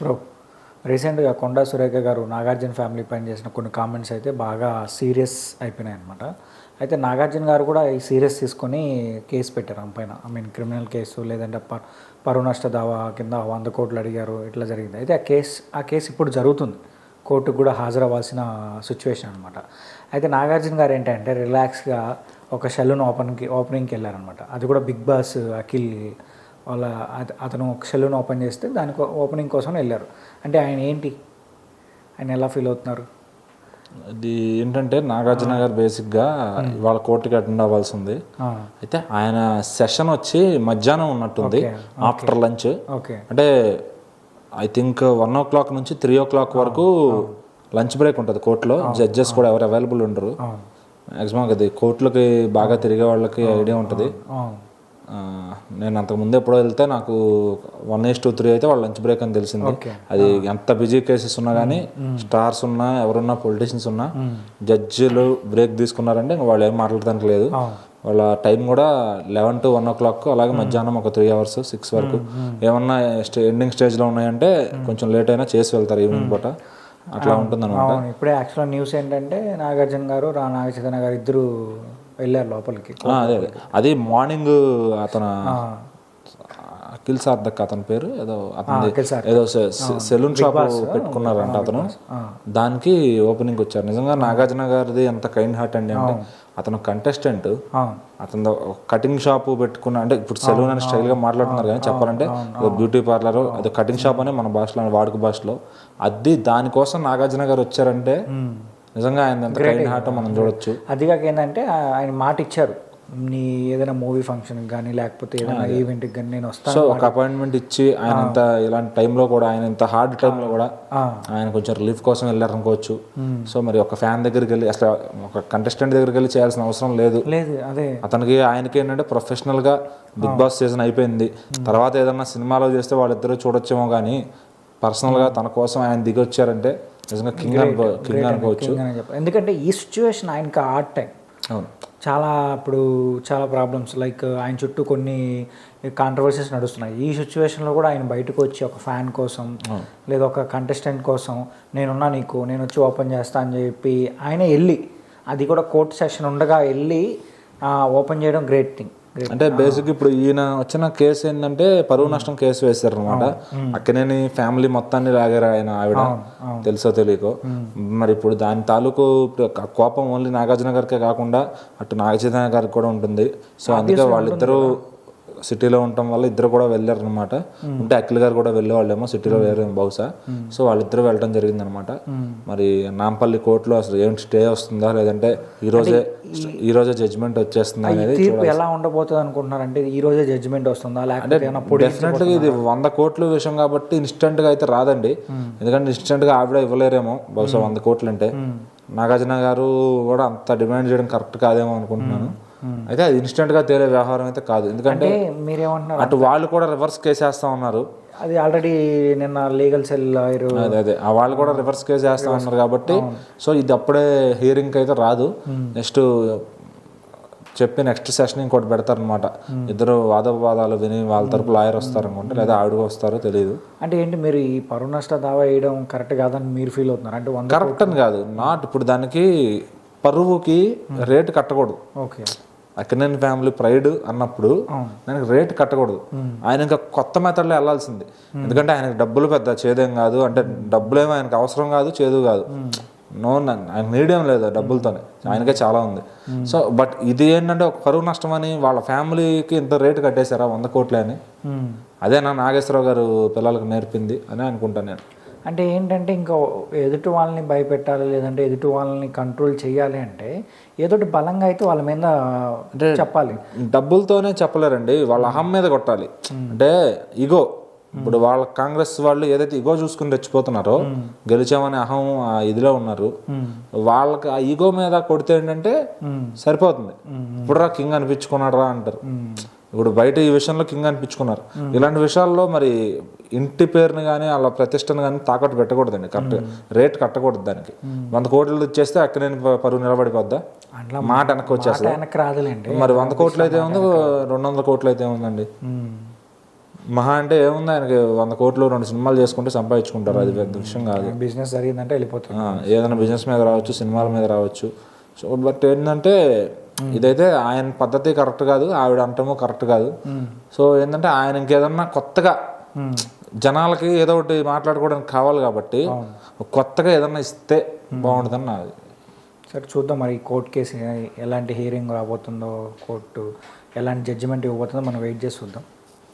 Bro రీసెంట్గా కొండా సురేఖ గారు Nagarjuna family పైన చేసిన కొన్ని కామెంట్స్ అయితే బాగా సీరియస్ అయిపోయినాయి అనమాట. అయితే నాగార్జున గారు కూడా ఈ సీరియస్ తీసుకొని కేసు పెట్టారు ఆమె పైన. ఐ మీన్ క్రిమినల్ కేసు, లేదంటే పరువు నష్ట దావా కింద 100 కోట్లు అడిగారు, ఇట్లా జరిగింది. అయితే ఆ కేసు ఇప్పుడు జరుగుతుంది, కోర్టుకు కూడా హాజరవ్వాల్సిన సిచ్యువేషన్ అనమాట. అయితే నాగార్జున గారు ఏంటంటే రిలాక్స్గా ఒక సెలూన్ ఓపెనింగ్కి వెళ్ళారనమాట. అది కూడా బిగ్ బాస్ అఖిల్ వాళ్ళ అతను ఒక సెలూన్ ఓపెన్ చేస్తే దానికి ఓపెనింగ్ కోసం వెళ్ళారు. అంటే ఆయన ఎలా ఫీల్ అవుతున్నారు? ఇది ఏంటంటే నాగార్జున గారు బేసిక్గా ఇవాళ కోర్టుకి అటెండ్ అవ్వాల్సి ఉంది. అయితే ఆయన సెషన్ వచ్చి మధ్యాహ్నం ఉన్నట్టుంది, ఆఫ్టర్ లంచ్. అంటే ఐ థింక్ 1 o'clock నుంచి 3 o'clock వరకు లంచ్ బ్రేక్ ఉంటుంది కోర్టులో. జడ్జెస్ కూడా ఎవరు అవైలబుల్ ఉండరు మ్యాక్సిమం. అది కోర్టులకి బాగా తిరిగే వాళ్ళకి ఐడియా ఉంటుంది. నేను అంతకుముందు ఎప్పుడో వెళ్తే నాకు 1:3 అయితే వాళ్ళ లంచ్ బ్రేక్ అని తెలిసింది. అది ఎంత బిజీ కేసెస్ ఉన్నా కానీ, స్టార్స్ ఉన్నా, ఎవరున్నా, పొలిటీషియన్స్ ఉన్నా, జడ్జిలు బ్రేక్ తీసుకున్నారంటే ఇంకా వాళ్ళు ఏం మాట్లాడడానికి లేదు. వాళ్ళ టైం కూడా 11 to 1 o'clock, అలాగే మధ్యాహ్నం ఒక 3 hours 6 వరకు. ఏమన్నా ఎండింగ్ స్టేజ్లో ఉన్నాయంటే కొంచెం లేట్ అయినా చేసి వెళ్తారు ఈవినింగ్ పూట. అట్లా ఉంటుంది అనమాట. ఇప్పుడే యాక్చువల్ న్యూస్ ఏంటంటే నాగార్జున గారు నాగచైతన్య గారు ఇద్దరు వెళ్ళారు లోపలికి. అదే అది మార్నింగ్ అతను అఖిల్ సార్థక్ అతని పేరు ఏదో, అతని ఏదో సెలూన్ షాప్ పెట్టుకున్నారంట అతను. దానికి ఓపెనింగ్ వచ్చారు. నిజంగా నాగార్జున గారిది ఎంత కైండ్ హార్ట్ అండి. అంటే అతను కంటెస్టెంట్, అతను కటింగ్ షాప్ పెట్టుకున్న, అంటే ఇప్పుడు సెలూన్ అని స్టైల్గా మాట్లాడుతున్నారు కానీ చెప్పాలంటే బ్యూటీ పార్లర్, అది కటింగ్ షాప్ అని మన భాషలో, వాడుక భాషలో. అది దానికోసం నాగార్జున గారు వచ్చారంటే నిజంగా ఆయన ఎంత కైండ్ హార్ట్ మనం చూడొచ్చు. అదిగాక ఏంటంటే ఆయన మాట ఇచ్చారు, నీ ఏదైనా మూవీ ఫంక్షన్కి కానీ లేకపోతే ఏదైనా ఈవెంట్కి కానీ నేను వస్తాను. సో ఒక అపాయింట్మెంట్ ఇచ్చి ఆయన ఇంత ఇలాంటి టైంలో కూడా, ఆయన ఇంత హార్డ్ టైంలో కూడా ఆయన కొంచెం రిలీఫ్ కోసం వెళ్ళారనుకోవచ్చు. సో మరి ఒక ఫ్యాన్ దగ్గరికి వెళ్ళి, అసలు ఒక కంటెస్టెంట్ దగ్గరికి వెళ్ళి చేయాల్సిన అవసరం లేదు. అదే అతనికి ఆయనకి ఏంటంటే ప్రొఫెషనల్గా బిగ్ బాస్ సీజన్ అయిపోయింది, తర్వాత ఏదన్నా సినిమాలో చేస్తే వాళ్ళిద్దరూ చూడొచ్చేమో కానీ పర్సనల్గా తన కోసం ఆయన దిగి వచ్చారంటే నిజంగా కింగ్ అనుకోవచ్చు. ఎందుకంటే ఈ సిచ్యువేషన్ ఆయనకి హార్డ్ టైం. అవును, ఇప్పుడు చాలా ప్రాబ్లమ్స్, లైక్ ఆయన చుట్టూ కొన్ని కాంట్రవర్సీస్ నడుస్తున్నాయి. ఈ సిచ్యువేషన్లో కూడా ఆయన బయటకు వచ్చి ఒక ఫ్యాన్ కోసం లేదా ఒక కంటెస్టెంట్ కోసం నేనున్నా నీకు, నేను వచ్చి ఓపెన్ చేస్తా అని చెప్పి ఆయన వెళ్ళి, అది కూడా కోర్టు సెషన్ ఉండగా వెళ్ళి ఓపెన్ చేయడం గ్రేట్ థింగ్. అంటే బేసిక్ ఇప్పుడు ఈయన వచ్చిన కేసు ఏంటంటే పరువు నష్టం కేసు వేశారు అనమాట. అక్కనేని ఫ్యామిలీ మొత్తాన్ని లాగారు ఆయన, ఆవిడ తెలుసో తెలియకో. మరి ఇప్పుడు దాని తాలూకు కోపం ఓన్లీ నాగార్జున గారికే కాకుండా అటు నాగచైతన్య గారికి కూడా ఉంటుంది. సో అందుకే వాళ్ళిద్దరూ సిటీలో ఉండటం వల్ల ఇద్దరు కూడా వెళ్ళారు అనమాట. ఉంటే అఖిల్ గారు కూడా వెళ్ళేవాళ్ళేమో, సిటీలో వేరే బహుశా. సో వాళ్ళిద్దరు వెళ్ళడం జరిగింది అనమాట. మరి నాంపల్లి కోర్టులో అసలు ఏంటి స్టే వస్తుందా, లేదంటే ఈ రోజే జడ్జిమెంట్ వచ్చేస్తుందా అనేది ఎలా ఉండబోతుంది అనుకుంటున్నారంటే, ఈ రోజే జడ్జిమెంట్ వస్తుందా లేకపోతే డెఫినెట్గా ఇది 100 కోట్లు విషయం కాబట్టి ఇన్స్టెంట్గా అయితే రాదండి. ఎందుకంటే ఇన్స్టెంట్గా ఆవిడ ఇవ్వలేరేమో బహుశా 100 కోట్లు అంటే. నాగార్జున గారు కూడా అంత డిమాండ్ చేయడం కరెక్ట్ కాదేమో అనుకుంటున్నాను. అయితే అది ఇన్స్టెంట్గా తేలే వ్యవహారం అయితే కాదు. ఎందుకంటే మీరేమంటున్నారు, అటు వాళ్ళు కూడా రివర్స్ కేసు వేస్తా ఉన్నారు. అది ఆల్రెడీ నిన్న లీగల్ సెల్ అదే వాళ్ళు కూడా రివర్స్ కేసు వేస్తా ఉన్నారు కాబట్టి సో ఇది అప్పుడే హియరింగ్కి అయితే రాదు. నెక్స్ట్ సెషన్ ఇంకోటి పెడతారనమాట. ఇద్దరు వాదోపవాదాలు విని వాళ్ళ తరపు లాయర్ వస్తారు అనుకుంటే, లేదా ఆవిడగా వస్తారో తెలియదు. అంటే ఏంటి మీరు ఈ పరువు నష్ట దావా వేయడం కరెక్ట్ కాదని మీరు ఫీల్ అవుతున్నారు? అంటే కరెక్ట్ అని కాదు, ఇప్పుడు దానికి పరువుకి రేటు కట్టకూడదు. ఓకే, అక్కినేని ఫ్యామిలీ ప్రైడ్ అన్నప్పుడు దానికి రేట్ కట్టకూడదు. ఆయన ఇంకా కొత్త మెథడ్లో వెళ్ళాల్సింది. ఎందుకంటే ఆయనకు డబ్బులు పెద్ద చేదేం కాదు, అంటే డబ్బులేమో ఆయనకు అవసరం కాదు, చేదు కాదు. ఆయన నీడేం లేదు డబ్బులతోనే, ఆయనకే చాలా ఉంది. సో బట్ ఇది ఏంటంటే ఒక పరువు నష్టం అని వాళ్ళ ఫ్యామిలీకి ఇంత రేటు కట్టేశారా 100 కోట్లే అని. అదే నాగేశ్వరరావు గారు పిల్లలకు నేర్పింది అని అనుకుంటాను నేను. అంటే ఏంటంటే ఇంకా ఎదుటి వాళ్ళని భయపెట్టాలి, లేదంటే ఎదుటి వాళ్ళని కంట్రోల్ చేయాలి అంటే ఏదోటి బలంగా అయితే వాళ్ళ మీద అంటే చెప్పాలి. డబ్బులతోనే చెప్పలేరండి, వాళ్ళ అహం మీద కొట్టాలి. అంటే ఇగో, ఇప్పుడు వాళ్ళ కాంగ్రెస్ వాళ్ళు ఏదైతే ఇగో చూసుకుని తెచ్చిపోతున్నారో, గెలిచామనే అహం ఇదిలో ఉన్నారు. వాళ్ళకి ఆ ఈగో మీద కొడితే ఏంటంటే సరిపోతుంది. ఇప్పుడు రా కింగ్ అనిపించుకున్నాడు రా అంటారు. ఇప్పుడు బయట ఈ విషయంలో కింగ్ అనిపించుకున్నారు. ఇలాంటి విషయాల్లో మరి ఇంటి పేరుని కానీ వాళ్ళ ప్రతిష్టను కానీ తాకట్టు పెట్టకూడదండి. కరెక్ట్ రేట్ కట్టకూడదు దానికి. 100 కోట్లు ఇచ్చేస్తే అక్కడేని పరువు నిలబడిపోద్దా, మాట వెనక్కి వచ్చేస్తా. రాదులేండి. మరి 100 కోట్లు అయితే ఉంది, 200 కోట్లు అయితే ఉందండి. మహా అంటే ఏముంది, ఆయనకి 100 కోట్లు 2 సినిమాలు చేసుకుంటే సంపాదించుకుంటారు, అది పెద్ద విషయం కాదు. బిజినెస్ జరిగిందంటే వెళ్ళిపోతుంది. ఏదైనా బిజినెస్ మీద రావచ్చు, సినిమాల మీద రావచ్చు. సో బట్ ఏంటంటే ఇదైతే ఆయన పద్ధతి కరెక్ట్ కాదు, ఆవిడ అంటమో కరెక్ట్ కాదు. సో ఏంటంటే ఆయన ఇంకేదన్నా కొత్తగా జనాలకి ఏదో ఒకటి మాట్లాడుకోవడానికి కావాలి కాబట్టి కొత్తగా ఏదన్నా ఇస్తే బాగుంటుందని నాది. సరే చూద్దాం మరి కోర్టు కేసు ఎలాంటి హియరింగ్ రాబోతుందో, కోర్టు ఎలాంటి జడ్జిమెంట్ ఇవ్వబోతుందో మనం వెయిట్ చేసి చూద్దాం.